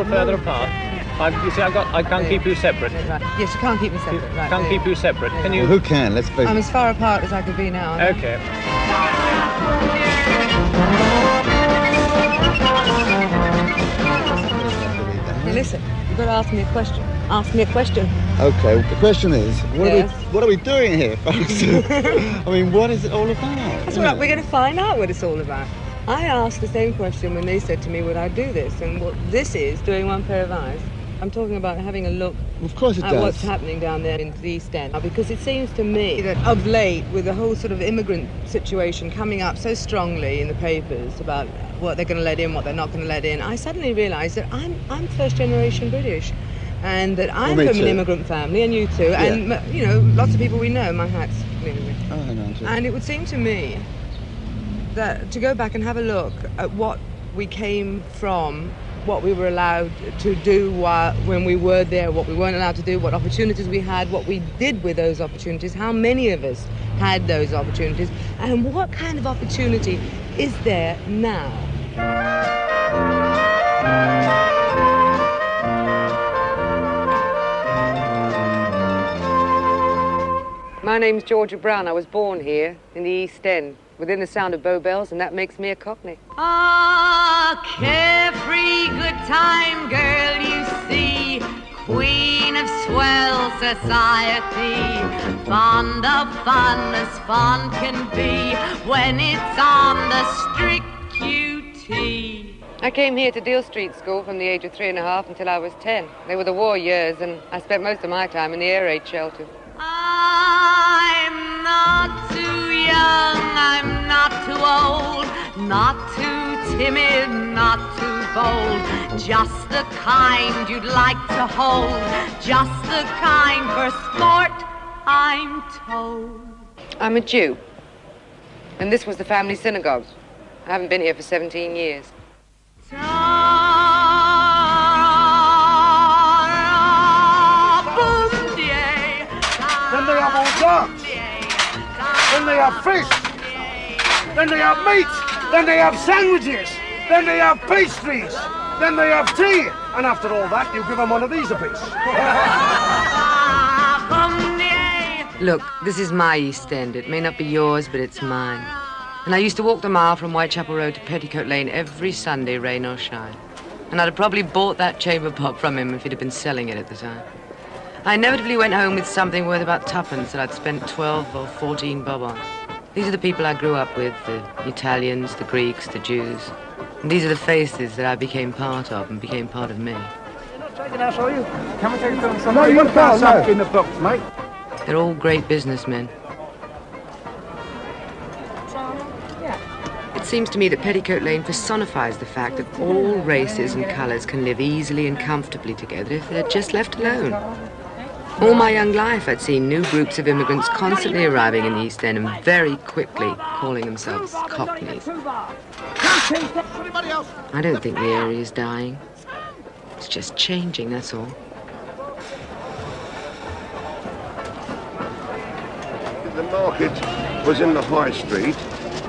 little further apart. You see, I can't keep you separate. Right. Yes, you can't keep me separate. Right. Can't keep you separate. Can you? Well, who can? Let's face it. I'm as far apart as I could be now. aren't I? Okay. Hey, listen, you've got to ask me a question. Ask me a question. Okay, well, the question is, Yes. what are we doing here, folks? I mean, what is it all about? That's all right, we're going to find out what it's all about. I asked the same question when they said to me, would I do this? And what this is, doing one pair of eyes. I'm talking about having a look Of course it at does. what's happening down there in the East End. Because it seems to me that of late, with the whole sort of immigrant situation coming up so strongly in the papers about what they're going to let in, what they're not going to let in, I suddenly realised that I'm first generation British. And that I'm me from too. an immigrant family, and you too, Yeah. and you know, lots of people we know. My hat's nearly. Oh, hang on. Just... And it would seem to me that to go back and have a look at what we came from, what we were allowed to do when we were there, what we weren't allowed to do, what opportunities we had, what we did with those opportunities, how many of us had those opportunities, and what kind of opportunity is there now? My name's Georgia Brown. I was born here in the East End, within the sound of Bow Bells, and that makes me a Cockney. Ah, carefree, good time girl, you see, queen of swell society, fond of fun as fun can be when it's on the strict QT. I came here to Deal Street School from the age of 3.5 until I was 10. They were the war years, and I spent most of my time in the air raid shelter. I'm not too young, I'm not too old, not too timid, not too bold, just the kind you'd like to hold, just the kind for sport, I'm told. I'm a Jew, and this was the family synagogue. I haven't been here for 17 years. Then they have hors d'oeuvres. Then they have fish. Then they have meat. Then they have sandwiches. Then they have pastries. Then they have tea. And after all that, you give them one of these apiece. Look, this is my East End. It may not be yours, but it's mine. And I used to walk the mile from Whitechapel Road to Petticoat Lane every Sunday, rain or shine. And I'd have probably bought that chamber pot from him if he'd have been selling it at the time. I inevitably went home with something worth about tuppence that I'd spent 12 or 14 bob on. These are the people I grew up with, the Italians, the Greeks, the Jews. And these are the faces that I became part of and became part of me. You're not taking us, are you? Can we take them some? No, you can't. No. In the book, mate. They're all great businessmen. It seems to me that Petticoat Lane personifies the fact that all races and colours can live easily and comfortably together if they're just left alone. All my young life, I'd seen new groups of immigrants constantly arriving in the East End and very quickly calling themselves Cockneys. I don't think the area is dying. It's just changing, that's all. The market was in the High Street,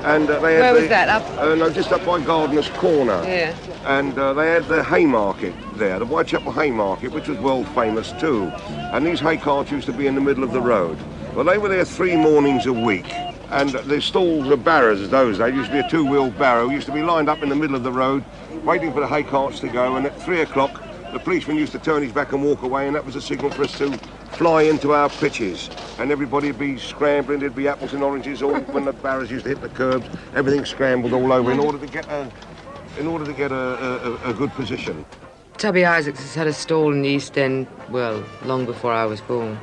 and they had Where was that? Up? No, just up by Gardener's Corner. Yeah. And they had the Haymarket there, the Whitechapel Haymarket, which was world famous too. And these hay carts used to be in the middle of the road. Well, they were there 3 mornings a week. And the stalls were barrows those days. Used to be a 2-wheel barrow. Used to be lined up in the middle of the road, waiting for the hay carts to go. And at 3 o'clock, the policeman used to turn his back and walk away, and that was a signal for us to fly into our pitches. And everybody would be scrambling. There'd be apples and oranges all when the barrows used to hit the curbs. Everything scrambled all over in order to get a good position. Tubby Isaacs has had a stall in the East End, well, long before I was born.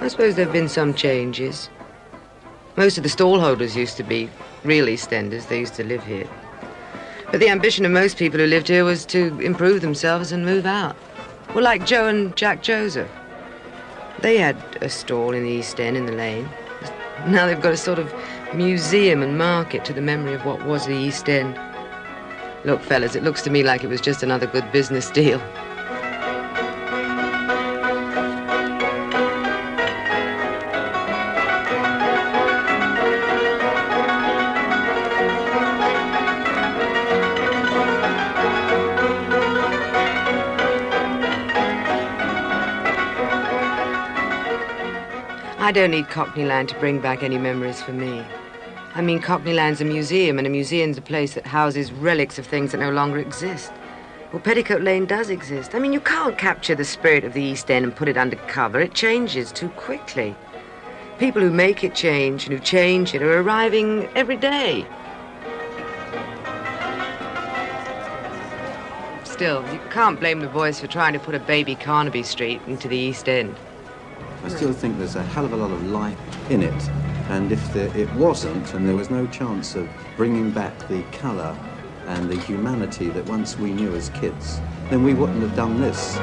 I suppose there have been some changes. Most of the stallholders used to be real East Enders. They used to live here. But the ambition of most people who lived here was to improve themselves and move out. Well, like Joe and Jack Joseph. They had a stall in the East End in the lane. Now they've got a sort of museum and market to the memory of what was the East End. Look, fellas, it looks to me like it was just another good business deal. I don't need Cockneyland to bring back any memories for me. I mean, Cockneyland's a museum, and a museum's a place that houses relics of things that no longer exist. Well, Petticoat Lane does exist. I mean, you can't capture the spirit of the East End and put it under cover. It changes too quickly. People who make it change and who change it are arriving every day. Still, you can't blame the boys for trying to put a baby Carnaby Street into the East End. I still think there's a hell of a lot of life in it, and if it wasn't, and there was no chance of bringing back the colour and the humanity that once we knew as kids, then we wouldn't have done this.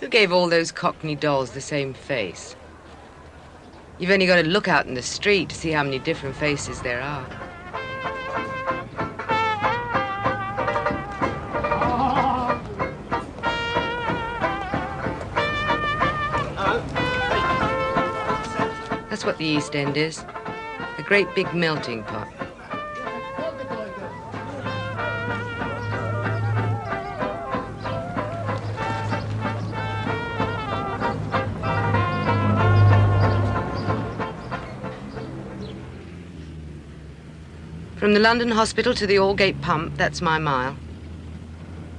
Who gave all those Cockney dolls the same face? You've only got to look out in the street to see how many different faces there are. That's what the East End is. A great big melting pot. From the London hospital to the Aldgate pump, that's my mile.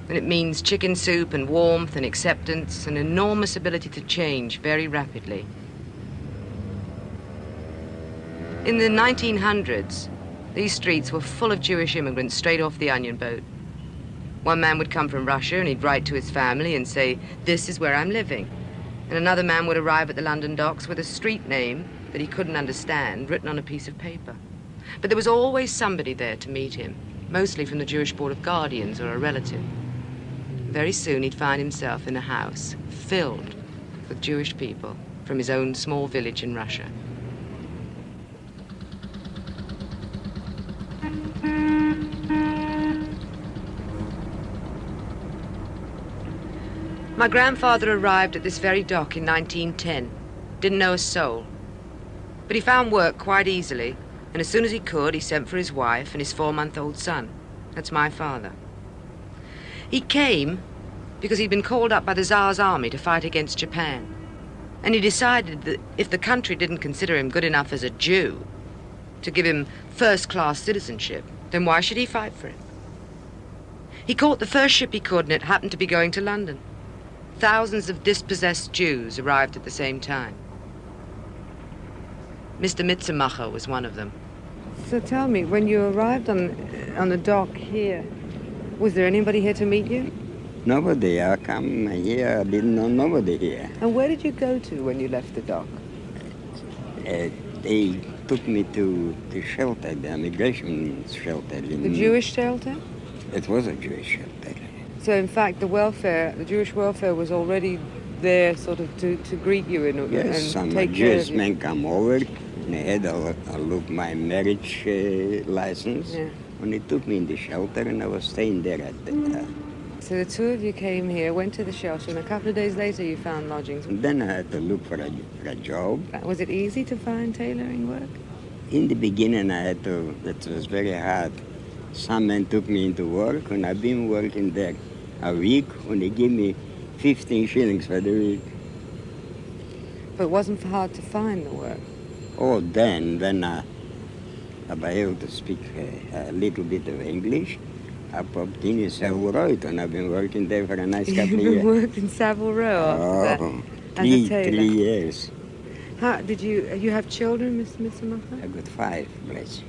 And it means chicken soup and warmth and acceptance and enormous ability to change very rapidly. In the 1900s, these streets were full of Jewish immigrants straight off the onion boat. One man would come from Russia and he'd write to his family and say, "This is where I'm living." And another man would arrive at the London docks with a street name that he couldn't understand written on a piece of paper. But there was always somebody there to meet him, mostly from the Jewish Board of Guardians or a relative. Very soon he'd find himself in a house filled with Jewish people from his own small village in Russia. My grandfather arrived at this very dock in 1910. Didn't know a soul. But he found work quite easily, and as soon as he could, he sent for his wife and his 4-month-old son. That's my father. He came because he'd been called up by the Tsar's army to fight against Japan. And he decided that if the country didn't consider him good enough as a Jew to give him first-class citizenship, then why should he fight for it? He caught the first ship he could, and it happened to be going to London. Thousands of dispossessed Jews arrived at the same time. Mr. Mitzemacher was one of them. So tell me, when you arrived on the dock here, was there anybody here to meet you? Nobody. I come here, I didn't know nobody here. And where did you go to when you left the dock? They took me to the shelter, the immigration shelter. The Jewish shelter? It was a Jewish shelter. So in fact, the Jewish welfare was already there sort of to greet you and take care of you? Yes, some Jewish men come over, and they had a look my marriage license. Yeah. And they took me in the shelter, and I was staying there at the... So the two of you came here, went to the shelter, and a couple of days later you found lodgings. And then I had to look for a job. Was it easy to find tailoring work? In the beginning, it was very hard. Some men took me into work, and I've been working there a week, and they gave me 15 shillings for the week. But it wasn't hard to find the work? Oh, then I was able to speak a little bit of English. I popped in Savile Row, and I've been working there for a nice couple of years. You've been working Savile Row after that? As a tailor? 3 years. How did you have children, Mr. Mitzemacher? I got 5, bless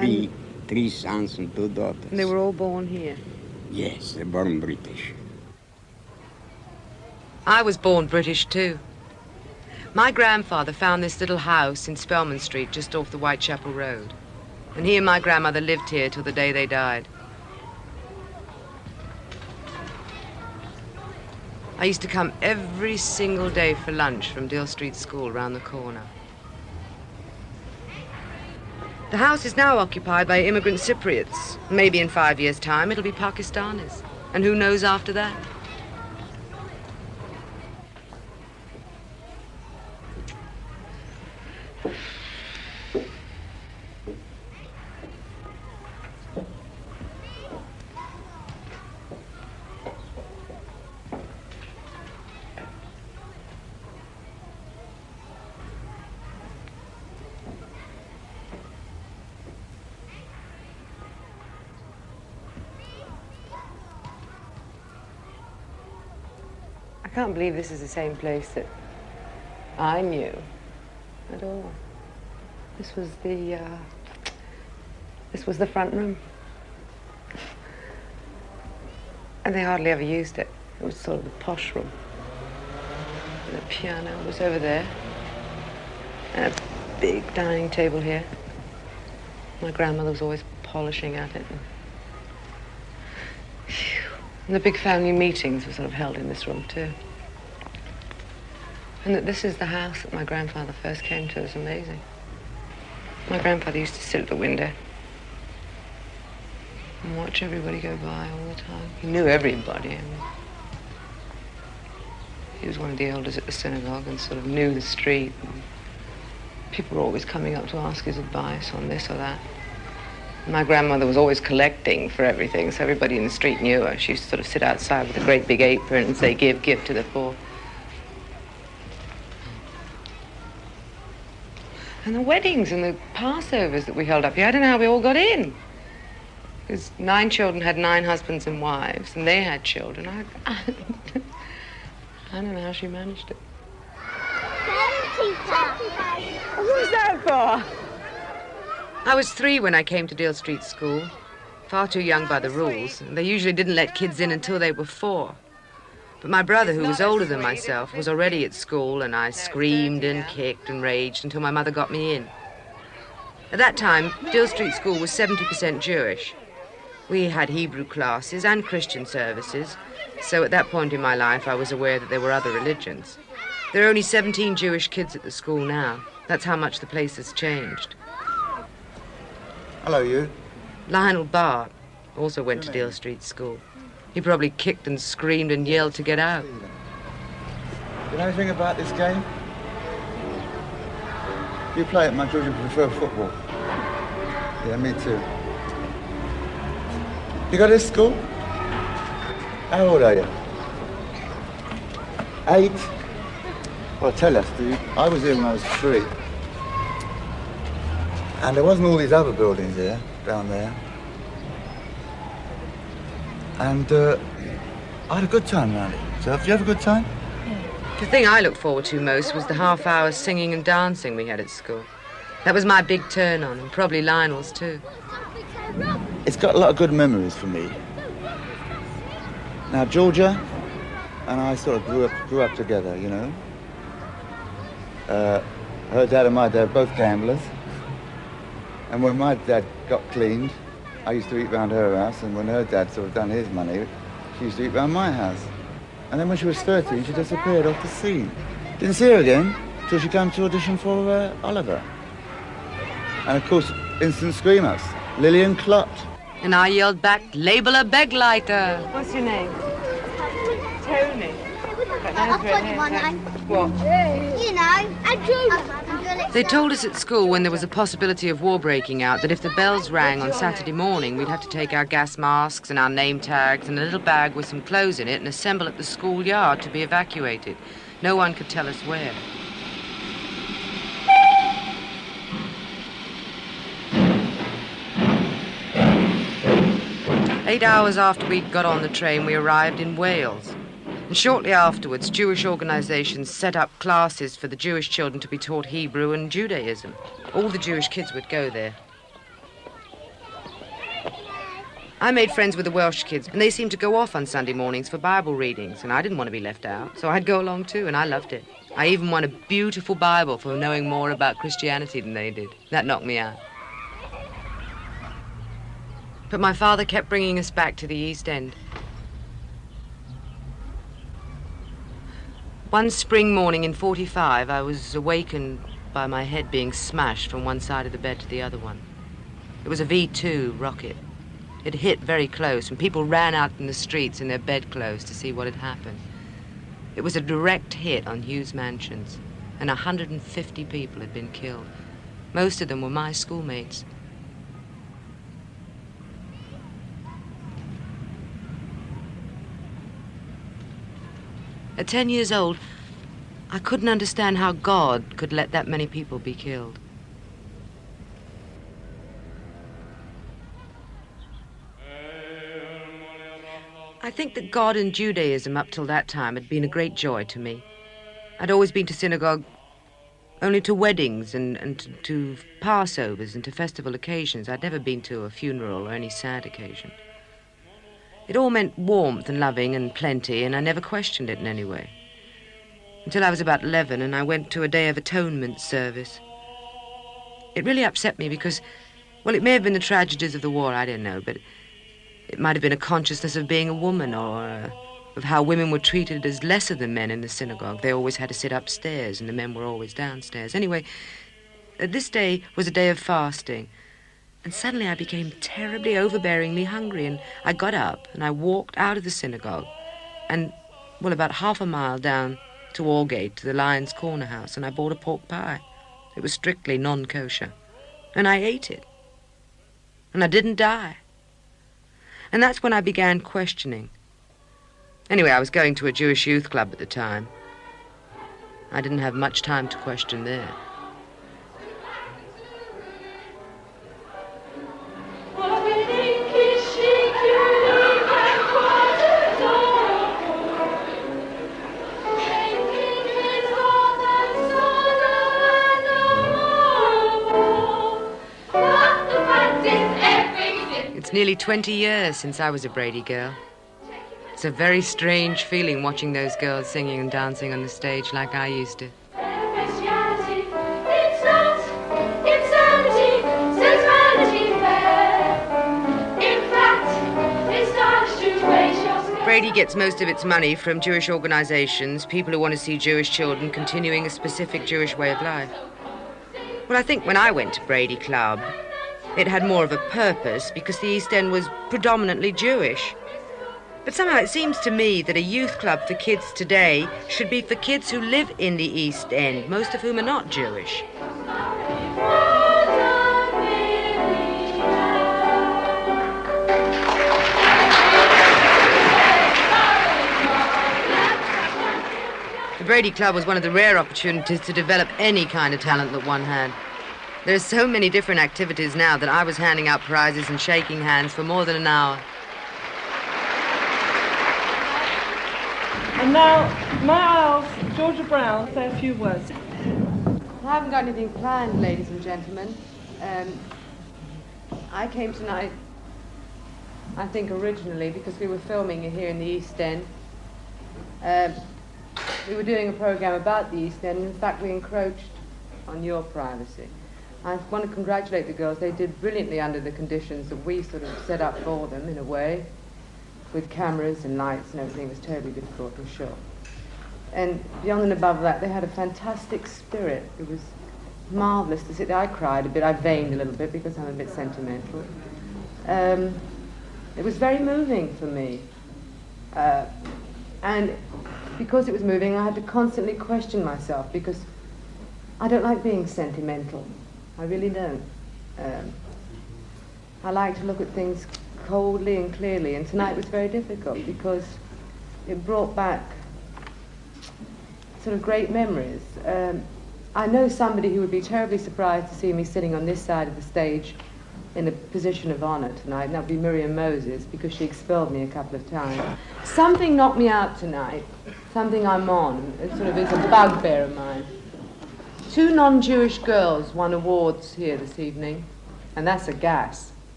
you. Three sons and 2 daughters. And they were all born here? Yes, they're born British. I was born British, too. My grandfather found this little house in Spelman Street, just off the Whitechapel Road. And he and my grandmother lived here till the day they died. I used to come every single day for lunch from Dill Street School round the corner. The house is now occupied by immigrant Cypriots. Maybe in 5 years' time it'll be Pakistanis. And who knows after that? can't believe this is the same place that I knew at all. This was the front room. And they hardly ever used it. It was sort of the posh room. And the piano was over there. And a big dining table here. My grandmother was always polishing at it. And the big family meetings were sort of held in this room too. And that this is the house that my grandfather first came to is amazing. My grandfather used to sit at the window and watch everybody go by all the time. He knew everybody. I mean, he was one of the elders at the synagogue and sort of knew the street. And people were always coming up to ask his advice on this or that. My grandmother was always collecting for everything, so everybody in the street knew her. She used to sort of sit outside with a great big apron and say, give to the poor. And the weddings and the Passovers that we held up here, I don't know how we all got in. Because 9 children had 9 husbands and wives, and they had children. I don't know how she managed it. What was that for? I was 3 when I came to Deal Street School. Far too young by the rules. They usually didn't let kids in until they were 4. But my brother, who was older than myself, was already at school, and I screamed and kicked and raged until my mother got me in. At that time, Deal Street School was 70% Jewish. We had Hebrew classes and Christian services, so at that point in my life I was aware that there were other religions. There are only 17 Jewish kids at the school now. That's how much the place has changed. Hello, you. Lionel Bart also went to Deal Street School. He probably kicked and screamed and yelled to get out. You know anything about this game? You play it, my children prefer football. Yeah, me too. You go to this school? How old are you? 8? Well, tell us, do you? I was here when I was 3. And there wasn't all these other buildings here, down there. And I had a good time around it. So, did you have a good time? The thing I looked forward to most was the half-hour singing and dancing we had at school. That was my big turn-on, and probably Lionel's too. It's got a lot of good memories for me. Now, Georgia and I sort of grew up together, you know. Her dad and my dad both gamblers. And when my dad got cleaned, I used to eat round her house, and when her dad sort of done his money, she used to eat round my house. And then when she was 13, she disappeared off the scene. Didn't see her again till she came to audition for Oliver. And of course, instant screamers, Lillian Clot. And I yelled back, label a Beglighter. What's your name? Tony. I'll tell you my name. What? You know, Andrew. They told us at school when there was a possibility of war breaking out that if the bells rang on Saturday morning, we'd have to take our gas masks and our name tags and a little bag with some clothes in it and assemble at the schoolyard to be evacuated. No one could tell us where. Eight hours after we'd got on the train, we arrived in Wales. And shortly afterwards, Jewish organizations set up classes for the Jewish children to be taught Hebrew and Judaism. All the Jewish kids would go there. I made friends with the Welsh kids, and they seemed to go off on Sunday mornings for Bible readings, and I didn't want to be left out, so I'd go along too, and I loved it. I even won a beautiful Bible for knowing more about Christianity than they did. That knocked me out. But my father kept bringing us back to the East End. One spring morning in '45, I was awakened by my head being smashed from one side of the bed to the other one. It was a V-2 rocket. It hit very close, and people ran out in the streets in their bedclothes to see what had happened. It was a direct hit on Hughes Mansions, and 150 people had been killed. Most of them were my schoolmates. At 10 years old, I couldn't understand how God could let that many people be killed. I think that God and Judaism up till that time had been a great joy to me. I'd always been to synagogue only to weddings and to Passovers and to festival occasions. I'd never been to a funeral or any sad occasion. It all meant warmth and loving and plenty, and I never questioned it in any way. Until I was about 11 and I went to a Day of Atonement service. It really upset me because, well, it may have been the tragedies of the war, I don't know, but it might have been a consciousness of being a woman or of how women were treated as lesser than men in the synagogue. They always had to sit upstairs and the men were always downstairs. Anyway, this day was a day of fasting. And suddenly I became terribly overbearingly hungry, and I got up and I walked out of the synagogue and, well, about half a mile down to Aldgate to the Lion's Corner House, and I bought a pork pie. It was strictly non-kosher. And I ate it. And I didn't die. And that's when I began questioning. Anyway, I was going to a Jewish youth club at the time. I didn't have much time to question there. It's nearly 20 years since I was a Brady girl. It's a very strange feeling watching those girls singing and dancing on the stage like I used to. Brady gets most of its money from Jewish organizations, people who want to see Jewish children continuing a specific Jewish way of life. Well, I think when I went to Brady Club, it had more of a purpose because the East End was predominantly Jewish. But somehow it seems to me that a youth club for kids today should be for kids who live in the East End, most of whom are not Jewish. The Brady Club was one of the rare opportunities to develop any kind of talent that one had. There are so many different activities now that I was handing out prizes and shaking hands for more than an hour. And now, may I ask Georgia Brown to say a few words? I haven't got anything planned, ladies and gentlemen. I came tonight, I think originally, because we were filming here in the East End. We were doing a program about the East End. In fact, we encroached on your privacy. I want to congratulate the girls. They did brilliantly under the conditions that we sort of set up for them, in a way, with cameras and lights and everything. It was terribly difficult, I'm sure. And beyond and above that, they had a fantastic spirit. It was marvelous to sit there. I cried a bit. I veined a little bit because I'm a bit sentimental. It was very moving for me. And because it was moving, I had to constantly question myself because I don't like being sentimental. I really don't. I like to look at things coldly and clearly, and tonight was very difficult because it brought back sort of great memories. I know somebody who would be terribly surprised to see me sitting on this side of the stage in a position of honor tonight, and that would be Miriam Moses, because she expelled me a couple of times. Something knocked me out tonight, something I'm on. It sort of is a bugbear of mine. 2 non-Jewish girls won awards here this evening, and that's a gas.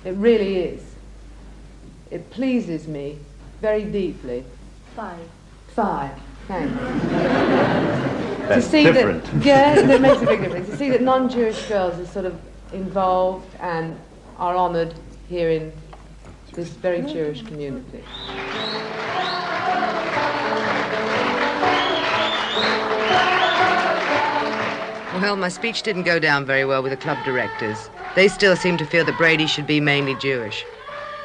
It really is. It pleases me very deeply. 5. Thanks. That's to see different. That makes a big difference. To see that non-Jewish girls are sort of involved and are honoured here in this very Jewish community. Well, my speech didn't go down very well with the club directors. They still seem to feel that Brady should be mainly Jewish.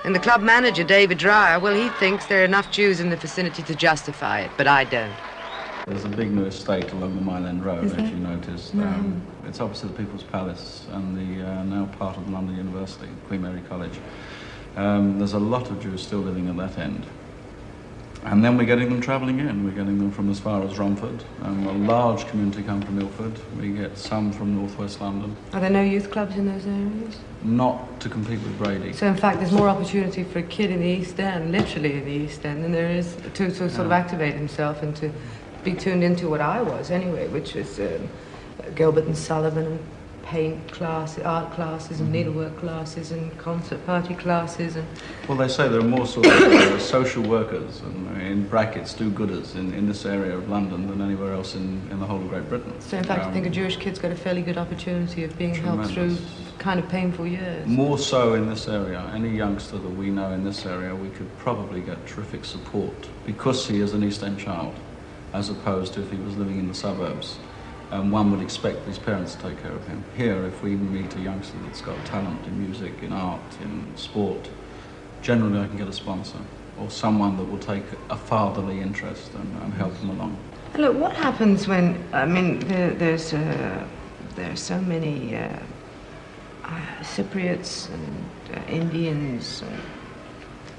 And the club manager, David Dreyer, well, he thinks there are enough Jews in the vicinity to justify it, but I don't. There's a big new estate along the Mile End Road, as you noticed. It's opposite the People's Palace and the now part of London University, Queen Mary College. There's a lot of Jews still living at that end. And then we're getting them travelling in. We're getting them from as far as Romford. A large community come from Ilford. We get some from northwest London. Are there no youth clubs in those areas? Not to compete with Brady. So in fact there's more opportunity for a kid in the East End, literally in the East End, than there is to sort of activate himself and to be tuned into what I was anyway, which was Gilbert and Sullivan and paint classes, art classes and needlework classes and concert party classes. And well, they say there are more sort of social workers and in brackets do-gooders in this area of London than anywhere else in the whole of Great Britain. So in fact I think a Jewish kid's got a fairly good opportunity of being helped through kind of painful years. More so in this area. Any youngster that we know in this area, we could probably get terrific support because he is an East End child, as opposed to if he was living in the suburbs. One would expect his parents to take care of him. Here, if we meet a youngster that's got talent in music, in art, in sport, generally I can get a sponsor or someone that will take a fatherly interest and help them along. And look, what happens when, I mean, there are so many Cypriots and Indians, and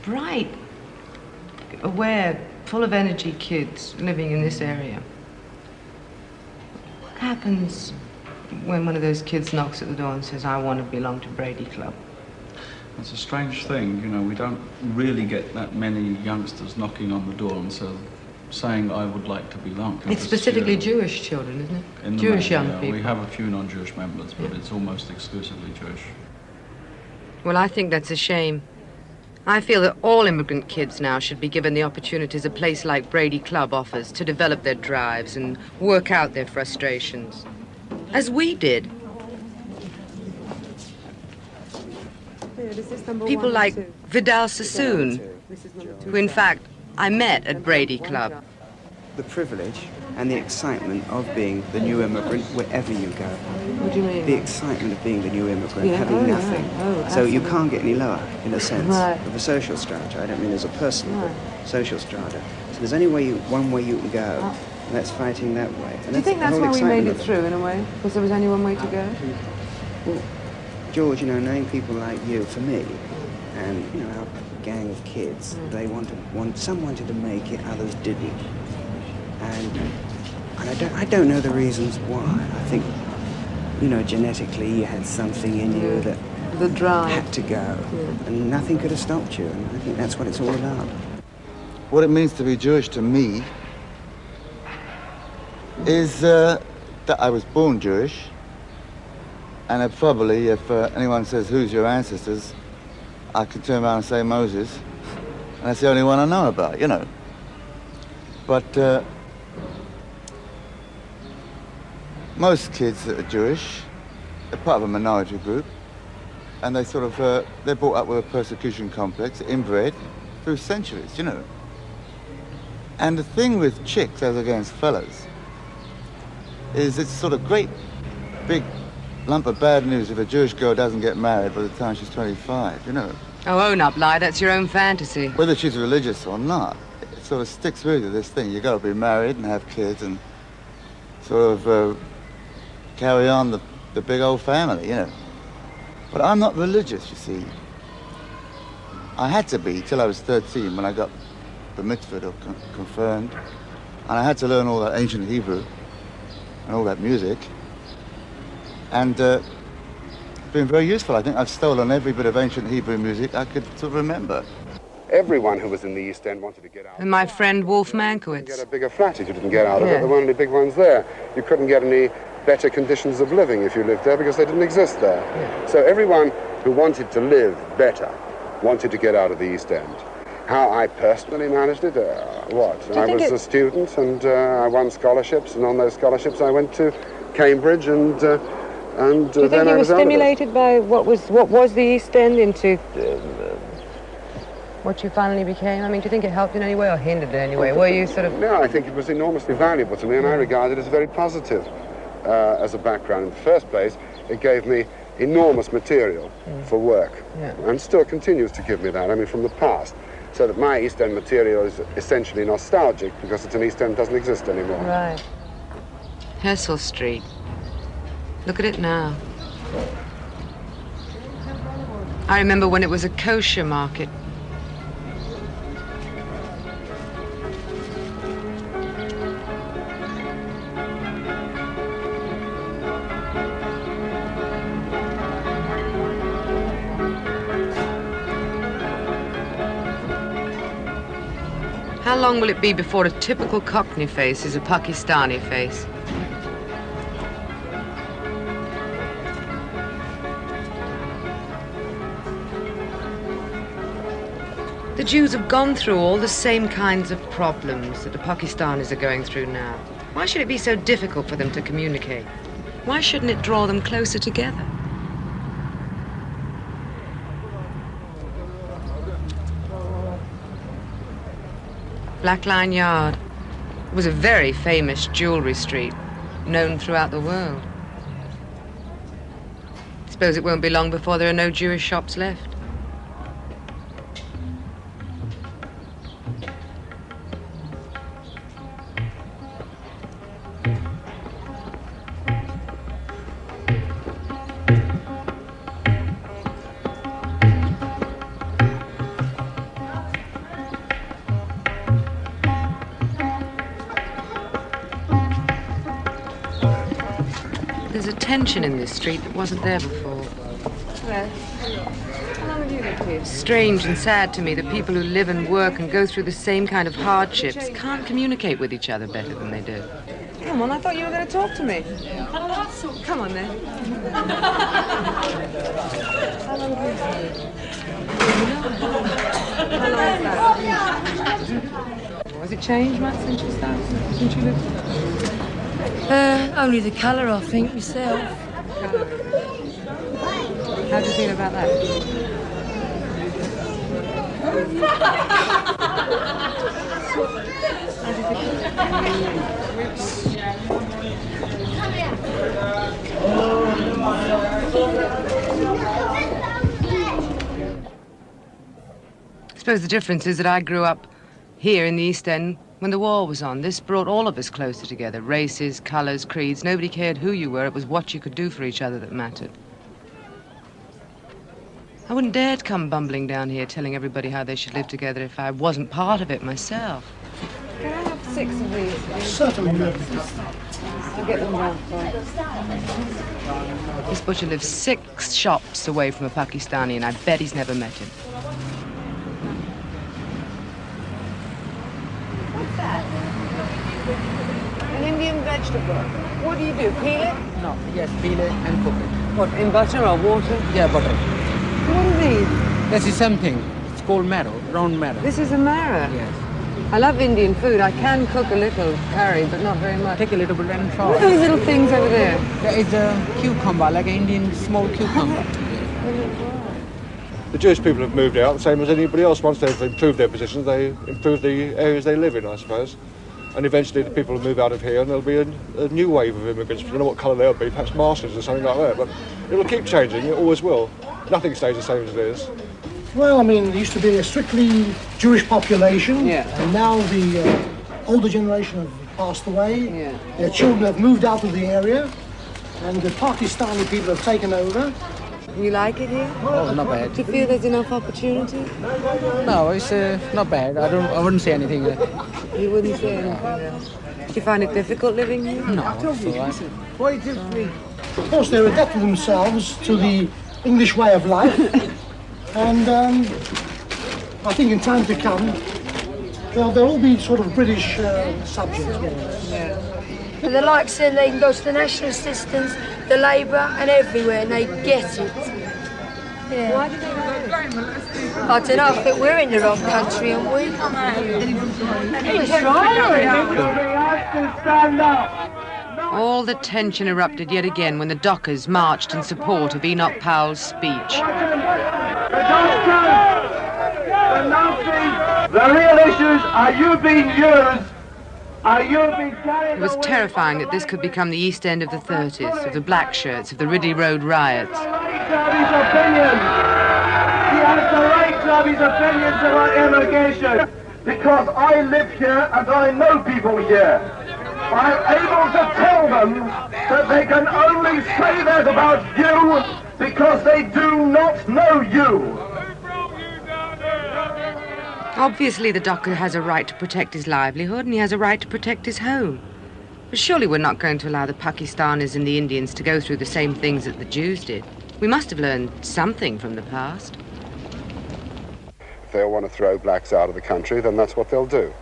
bright, aware, full of energy kids living in this area. What happens when one of those kids knocks at the door and says, I want to belong to Brady Club? It's a strange thing, you know, we don't really get that many youngsters knocking on the door and saying, I would like to belong. It's specifically Jewish children, isn't it? Jewish young people. We have a few non-Jewish members, but it's almost exclusively Jewish. Well, I think that's a shame. I feel that all immigrant kids now should be given the opportunities a place like Brady Club offers to develop their drives and work out their frustrations, as we did. People like Vidal Sassoon, who in fact I met at Brady Club. The privilege and the excitement of being the new immigrant wherever you go. What do you mean? The excitement of being the new immigrant, Yeah. having nothing. So you absolutely. can't get any lower, in a sense, Right. of a social strata. I don't mean as a person, Right. but social strata. So there's only one way you can go, and that's fighting that way. And Do you think the that's whole why we made excitement it of through, in a way? Because there was only one way to go? Well, George, you know, knowing people like you, for me, and, you know, our gang of kids, some wanted to make it, others didn't. And I don't know the reasons why. I think, you know, genetically you had something in you that the drive had to go, and nothing could have stopped you. And I think that's what it's all about. What it means to be Jewish to me is that I was born Jewish, and probably if anyone says, who's your ancestors, I can turn around and say Moses, and that's the only one I know about, you know. But most kids that are Jewish are part of a minority group, and they sort of, they're brought up with a persecution complex, inbred, through centuries, you know. And the thing with chicks as against fellas is it's sort of great big lump of bad news if a Jewish girl doesn't get married by the time she's 25, you know. Oh, own up, lie. That's your own fantasy. Whether she's religious or not, it sort of sticks with you, this thing. You got to be married and have kids and sort of carry on the big old family, you know. But I'm not religious, you see. I had to be till I was 13 when I got the mitzvah or confirmed, and I had to learn all that ancient Hebrew and all that music. And it's been very useful. I think I've stolen every bit of ancient Hebrew music I could sort of remember. Everyone who was in the East End wanted to get out. And my friend Wolf Mankowitz. Get a bigger flat if you didn't get out of it. There weren't any big ones there. You couldn't get any better conditions of living if you lived there because they didn't exist there. So everyone who wanted to live better wanted to get out of the East End. How I personally managed it? I was a student and I won scholarships, and on those scholarships I went to Cambridge and Do you think you were stimulated by what was the East End into what you finally became? I mean, do you think it helped in any way or hindered in any way? Were you sort of... No, I think it was enormously valuable to me, and I regard it as very positive as a background. In the first place, it gave me enormous material for work, and still continues to give me that, I mean, from the past. So that my East End material is essentially nostalgic because it's an East End doesn't exist anymore. Right. Hessel Street. Look at it now. I remember when it was a kosher market. How long will it be before a typical Cockney face is a Pakistani face? The Jews have gone through all the same kinds of problems that the Pakistanis are going through now. Why should it be so difficult for them to communicate? Why shouldn't it draw them closer together? Black Line Yard. It was a very famous jewellery street, known throughout the world. Suppose it won't be long before there are no Jewish shops left. There's a tension in this street that wasn't there before. Hello. How long have you lived here? Strange and sad to me that people who live and work and go through the same kind of hardships can't communicate with each other better than they do. Come on, I thought you were going to talk to me. Come on, then. How long have you lived here? How long is that? Has it changed much since you started? Since you lived here? Only the colour, I think, myself. How do you feel about that? I suppose the difference is that I grew up here in the East End when the war was on. This brought all of us closer together. Races, colours, creeds. Nobody cared who you were. It was what you could do for each other that mattered. I wouldn't dare to come bumbling down here telling everybody how they should live together if I wasn't part of it myself. Can I have 6 of these? Certainly. I'll get them round for you. This butcher lives 6 shops away from a Pakistani, and I bet he's never met him. What's that? An Indian vegetable. What do you do? Peel it? No, yes, peel it and cook it. What, in butter or water? Yeah, butter. What are these? This is something. It's called marrow, round marrow. This is a marrow? Yes. I love Indian food. I can cook a little curry, but not very much. Take a little bit and try. What are those little things over there? There is a cucumber, like an Indian small cucumber. The Jewish people have moved out the same as anybody else. Once they've improved their positions, they improve the areas they live in, I suppose. And eventually the people will move out of here and there'll be a new wave of immigrants. I don't know what colour they'll be, perhaps Martians or something like that, but it'll keep changing, it always will. Nothing stays the same as it is. Well, I mean, there used to be a strictly Jewish population, and now the older generation have passed away. Their children have moved out of the area, and the Pakistani people have taken over. You like it here? Oh, not bad. Do you feel there's enough opportunity? No, it's not bad. I wouldn't say anything. You wouldn't say anything. Do you find it difficult living here? No, it's all right. Of course, they're adapting themselves to the English way of life, and I think in time to come, they'll all be sort of British subjects. And the likes saying they can go to the national assistance, the Labour, and everywhere, and they get it. Yeah. Why do they go? I don't know, I think we're in the wrong country, aren't we? Stand up! All the tension erupted yet again when the dockers marched in support of Enoch Powell's speech. The real issues are you being used? Are you being carried It was away? terrifying that this could become the East End of the 30s, of the black shirts, of the Ridley Road riots. He has the right to have his opinions about immigration because I live here and I know people here. I'm able to tell them that they can only say that about you because they do not know you. Obviously, the docker has a right to protect his livelihood and he has a right to protect his home. But surely we're not going to allow the Pakistanis and the Indians to go through the same things that the Jews did. We must have learned something from the past. If they want to throw blacks out of the country, then that's what they'll do.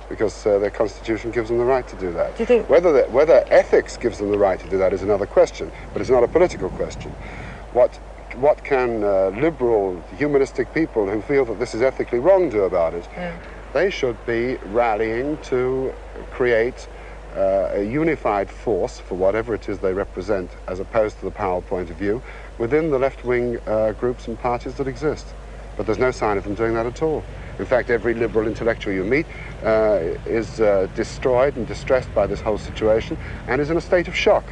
because their constitution gives them the right to do that. Do you think... Whether ethics gives them the right to do that is another question, but it's not a political question. What can liberal, humanistic people who feel that this is ethically wrong do about it? Yeah. They should be rallying to create a unified force for whatever it is they represent, as opposed to the power point of view, within the left-wing groups and parties that exist. But there's no sign of them doing that at all. In fact, every liberal intellectual you meet is destroyed and distressed by this whole situation and is in a state of shock.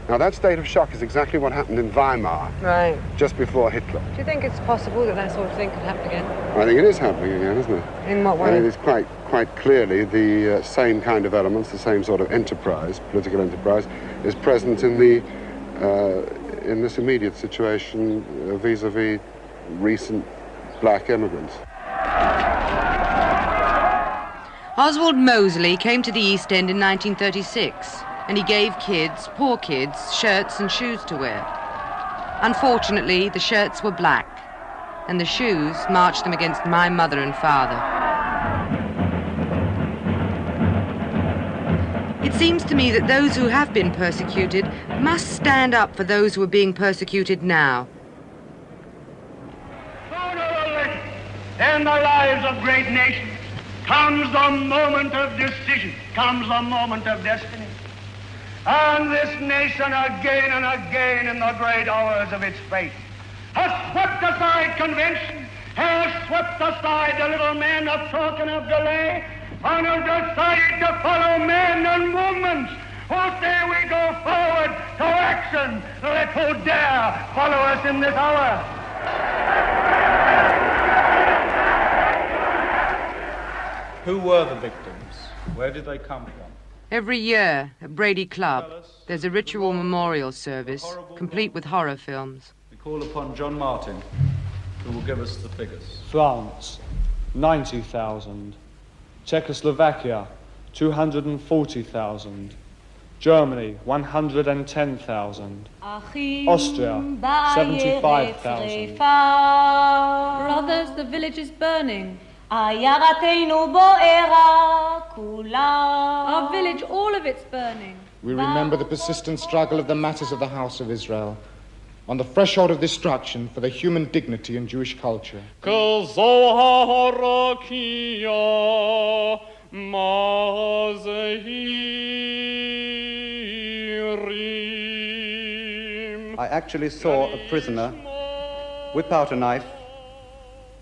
Now, that state of shock is exactly what happened in Weimar, right, just before Hitler. Do you think it's possible that that sort of thing could happen again? I think it is happening again, isn't it? In what way? And it is quite clearly the same kind of elements, the same sort of enterprise, political enterprise, is present in this immediate situation vis-a-vis recent black immigrants. Oswald Mosley came to the East End in 1936, and he gave kids, poor kids, shirts and shoes to wear. Unfortunately, the shirts were black, and the shoes marched them against my mother and father. It seems to me that those who have been persecuted must stand up for those who are being persecuted now. In the lives of great nations comes the moment of decision, comes the moment of destiny. And this nation again and again in the great hours of its fate has swept aside convention, has swept aside the little men of talk and of delay, and has decided to follow men and movements who say we go forward to action. Let who dare follow us in this hour. Who were the victims? Where did they come from? Every year at Brady Club, there's a ritual memorial service, complete with horror films. We call upon John Martin, who will give us the figures. France, 90,000. Czechoslovakia, 240,000. Germany, 110,000. Austria, 75,000. Brothers, the village is burning. Our village, all of it's burning. We remember the persistent struggle of the masses of the House of Israel on the threshold of destruction for the human dignity and Jewish culture. I actually saw a prisoner whip out a knife,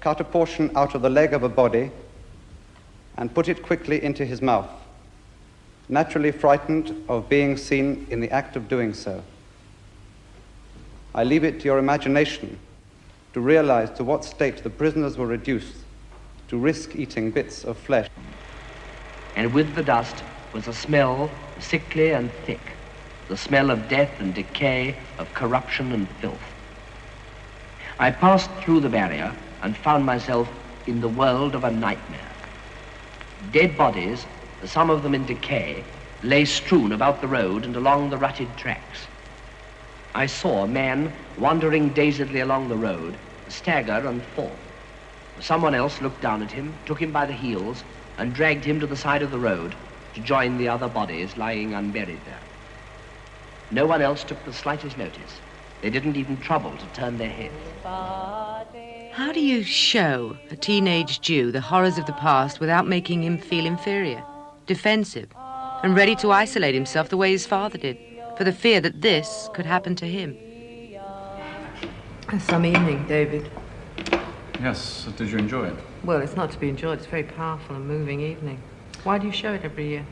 cut a portion out of the leg of a body, and put it quickly into his mouth, naturally frightened of being seen in the act of doing so. I leave it to your imagination to realize to what state the prisoners were reduced to risk eating bits of flesh. And with the dust was a smell sickly and thick, the smell of death and decay, of corruption and filth. I passed through the barrier and found myself in the world of a nightmare. Dead bodies, some of them in decay, lay strewn about the road and along the rutted tracks. I saw a man wandering dazedly along the road, stagger and fall. Someone else looked down at him, took him by the heels, and dragged him to the side of the road to join the other bodies lying unburied there. No one else took the slightest notice. They didn't even trouble to turn their heads. How do you show a teenage Jew the horrors of the past without making him feel inferior, defensive, and ready to isolate himself the way his father did, for the fear that this could happen to him? Some evening, David. Yes, did you enjoy it? Well, it's not to be enjoyed. It's a very powerful and moving evening. Why do you show it every year?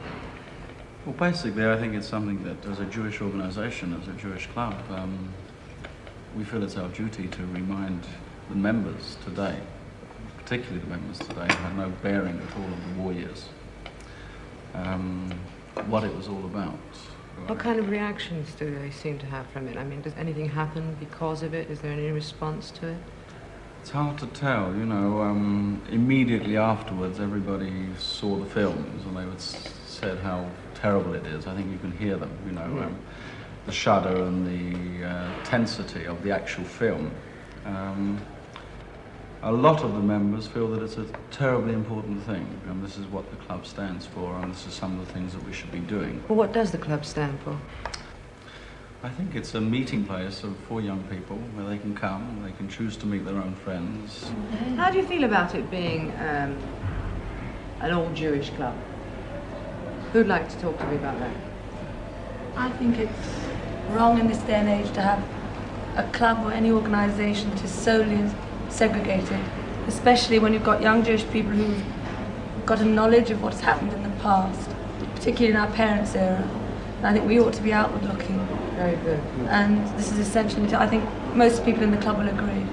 Well, basically, I think it's something that, as a Jewish organisation, as a Jewish club, we feel it's our duty to remind the members today, particularly the members today who had no bearing at all on the war years, what it was all about. What kind of reactions do they seem to have from it? I mean, does anything happen because of it? Is there any response to it? It's hard to tell, you know. Immediately afterwards, everybody saw the films and they said how terrible it is. I think you can hear them, you know, the shudder and the tensity of the actual film. A lot of the members feel that it's a terribly important thing, and this is what the club stands for, and this is some of the things that we should be doing. Well, what does the club stand for? I think it's a meeting place for young people where they can come, they can choose to meet their own friends. How do you feel about it being an all-Jewish club? Who'd like to talk to me about that? I think it's wrong in this day and age to have a club or any organisation to solely segregate it, especially when you've got young Jewish people who've got a knowledge of what's happened in the past, particularly in our parents' era. And I think we ought to be outward looking. Very good. And this is essentially, I think most people in the club will agree.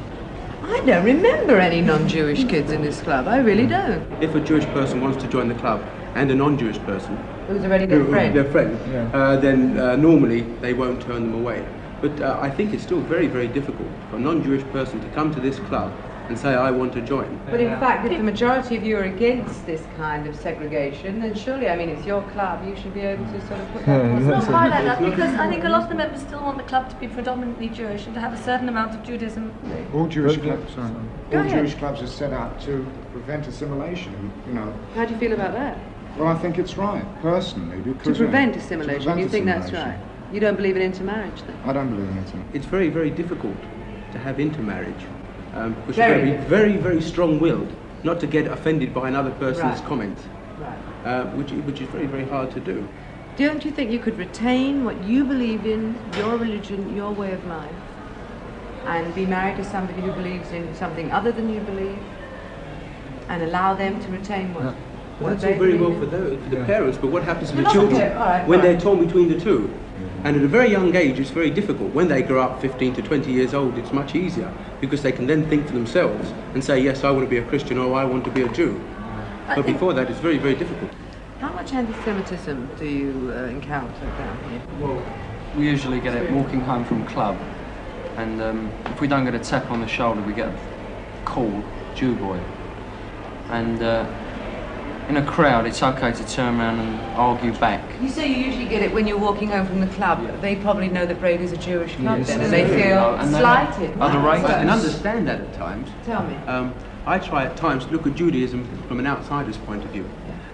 I don't remember any non-Jewish kids in this club. I really don't. If a Jewish person wants to join the club and a non-Jewish person who's already their friend, then normally they won't turn them away. But I think it's still very, very difficult for a non-Jewish person to come to this club and say, I want to join. But in fact, if the majority of you are against this kind of segregation, then surely, I mean, it's your club, you should be able to sort of put that... It's not quite like that, because I think a lot of the members still want the club to be predominantly Jewish and to have a certain amount of Judaism. All Jewish clubs are set up to prevent assimilation, you know. How do you feel about that? Well, I think it's right, personally, because... To prevent assimilation, you think that's right? You don't believe in intermarriage, then? I don't believe in intermarriage. It's very, very difficult to have intermarriage. Because you've got to be very, very strong-willed, not to get offended by another person's comments, which is very, very hard to do. Don't you think you could retain what you believe in, your religion, your way of life, and be married to somebody who believes in something other than you believe, and allow them to retain what That's they all very well believe for the parents, but what happens to the children when they're torn between the two? And at a very young age, it's very difficult. When they grow up 15 to 20 years old, it's much easier because they can then think for themselves and say, yes, I want to be a Christian or I want to be a Jew. But before that, it's very, very difficult. How much anti-Semitism do you encounter down here? Well, we usually get it walking home from club, and if we don't get a tap on the shoulder, we get a call, Jew boy. And in a crowd, it's okay to turn around and argue back. You say you usually get it when you're walking home from the club. They probably know that Brady's a Jewish club then, and they feel slighted. I can understand that at times. Tell me. I try at times to look at Judaism from an outsider's point of view.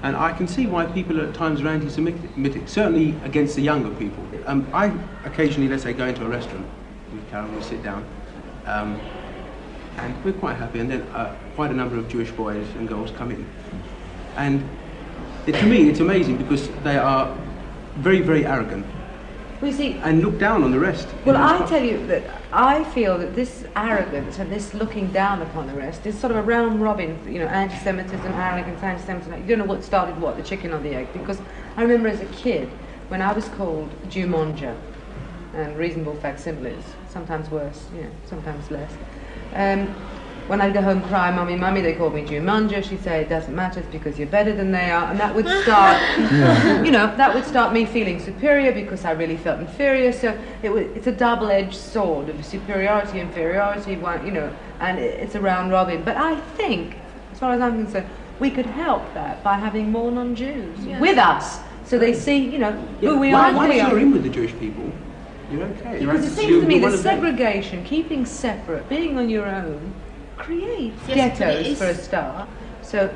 And I can see why people at times are anti-Semitic, certainly against the younger people. I occasionally, let's say, go into a restaurant with Carol, we sit down, and we're quite happy, and then quite a number of Jewish boys and girls come in. And to me, it's amazing because they are very, very arrogant. Well, you see, and look down on the rest. Well, I tell you that I feel that this arrogance and this looking down upon the rest is sort of a round robin, you know, anti-Semitism, arrogance, anti-Semitism. You don't know what started what, the chicken or the egg, because I remember as a kid when I was called Jew monger, and reasonable facsimiles, sometimes worse, you know, sometimes less. When I'd go home cry, mummy, mummy, they called me Jew monger, she'd say, it doesn't matter, it's because you're better than they are, and that would start, you know, that would start me feeling superior because I really felt inferior, so it's a double-edged sword of superiority, inferiority, one, you know, and it's a round robin. But I think, as far as I'm concerned, we could help that by having more non-Jews with us, so they see, you know, who we are. Once you're in with the Jewish people, you're okay. Because it seems to me that segregation, keeping separate, being on your own, creates ghettos for a start. So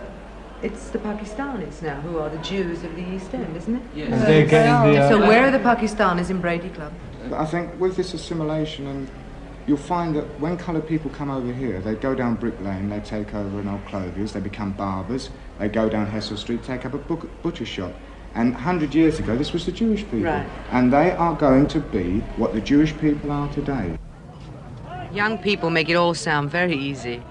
it's the Pakistanis now who are the Jews of the East End, isn't it? Yes. So where are the Pakistanis in Brady Club? I think with this assimilation, and you'll find that when coloured people come over here, they go down Brick Lane, they take over an old clothiers, they become barbers, they go down Hessel Street, take up a butcher shop. And 100 years ago, this was the Jewish people. Right. And they are going to be what the Jewish people are today. Young people make it all sound very easy.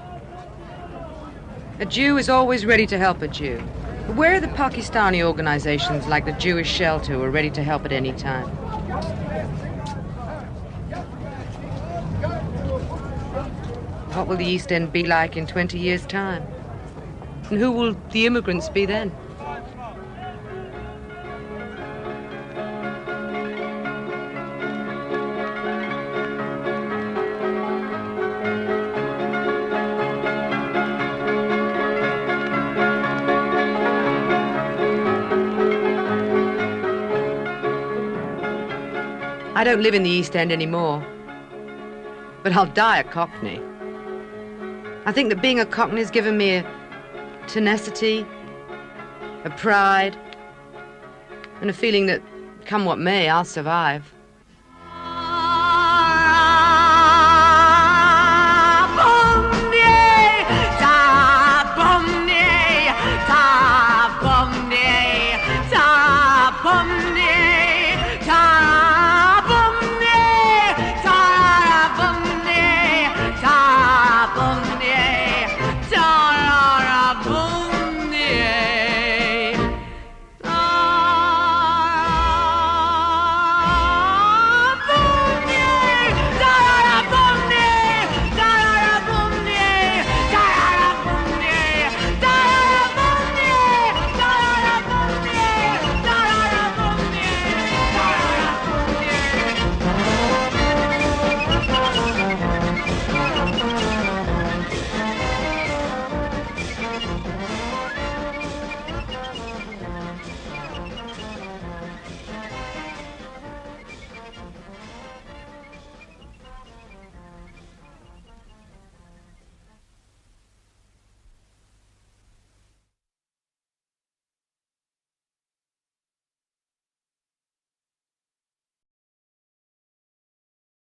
A Jew is always ready to help a Jew. But where are the Pakistani organizations like the Jewish Shelter who are ready to help at any time? What will the East End be like in 20 years' time? And who will the immigrants be then? I don't live in the East End anymore, but I'll die a Cockney. I think that being a Cockney has given me a tenacity, a pride, and a feeling that, come what may, I'll survive.